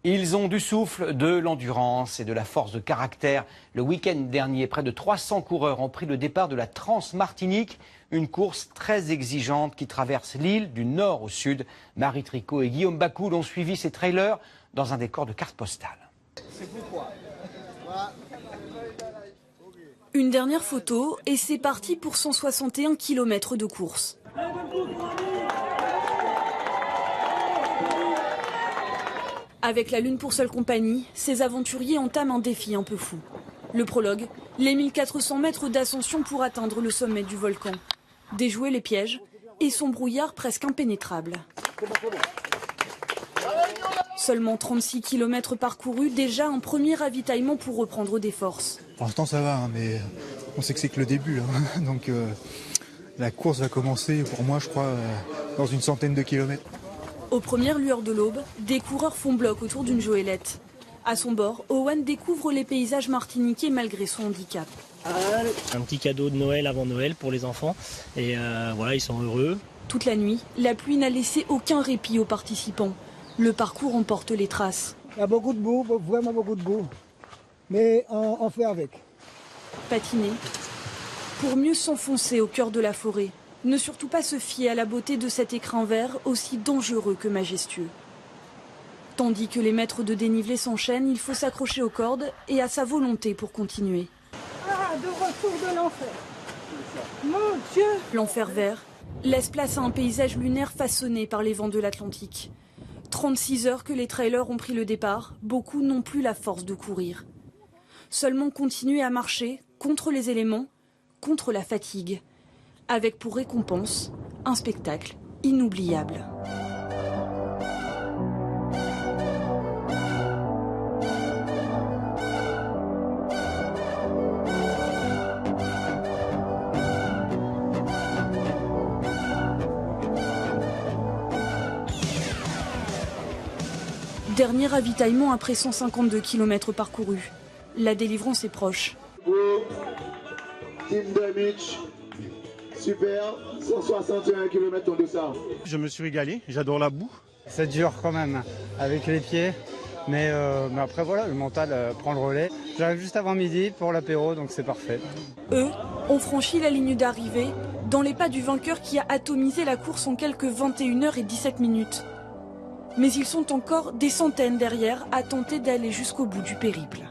Ils ont du souffle, de l'endurance et de la force de caractère. Le week-end dernier, près de 300 coureurs ont pris le départ de la Trans-Martinique, une course très exigeante qui traverse l'île du nord au sud. Marie Tricot et Guillaume Bacoul ont suivi ces trailers dans un décor de carte postale. Une dernière photo et c'est parti pour 161 km de course. Avec la Lune pour seule compagnie, ces aventuriers entament un défi un peu fou. Le prologue, les 1400 mètres d'ascension pour atteindre le sommet du volcan. Déjouer les pièges et son brouillard presque impénétrable. Seulement 36 km parcourus, déjà un premier ravitaillement pour reprendre des forces. Pour l'instant ça va, mais on sait que c'est que le début. Là. Donc la course va commencer pour moi je crois dans une centaine de kilomètres. Aux premières lueurs de l'aube, des coureurs font bloc autour d'une joëlette. À son bord, Owen découvre les paysages martiniquais malgré son handicap. Un petit cadeau de Noël avant Noël pour les enfants. Et voilà, ils sont heureux. Toute la nuit, la pluie n'a laissé aucun répit aux participants. Le parcours emporte les traces. Il y a beaucoup de boue, vraiment beaucoup de boue. Mais on fait avec. Patiner pour mieux s'enfoncer au cœur de la forêt. Ne surtout pas se fier à la beauté de cet écrin vert aussi dangereux que majestueux. Tandis que les maîtres de dénivelé s'enchaînent, il faut s'accrocher aux cordes et à sa volonté pour continuer. Ah, de retour de l'enfer. Mon Dieu! L'enfer vert laisse place à un paysage lunaire façonné par les vents de l'Atlantique. 36 heures que les trailers ont pris le départ, beaucoup n'ont plus la force de courir. Seulement continuer à marcher contre les éléments, contre la fatigue. Avec pour récompense un spectacle inoubliable. Dernier ravitaillement après 152 km parcourus. La délivrance est proche. Team Damage. Super, 161 km en deçà. Je me suis régalé, j'adore la boue. C'est dur quand même, avec les pieds. Mais après voilà, le mental prend le relais. J'arrive juste avant midi pour l'apéro, donc c'est parfait. Eux ont franchi la ligne d'arrivée dans les pas du vainqueur qui a atomisé la course en quelques 21h17 minutes. Mais ils sont encore des centaines derrière à tenter d'aller jusqu'au bout du périple.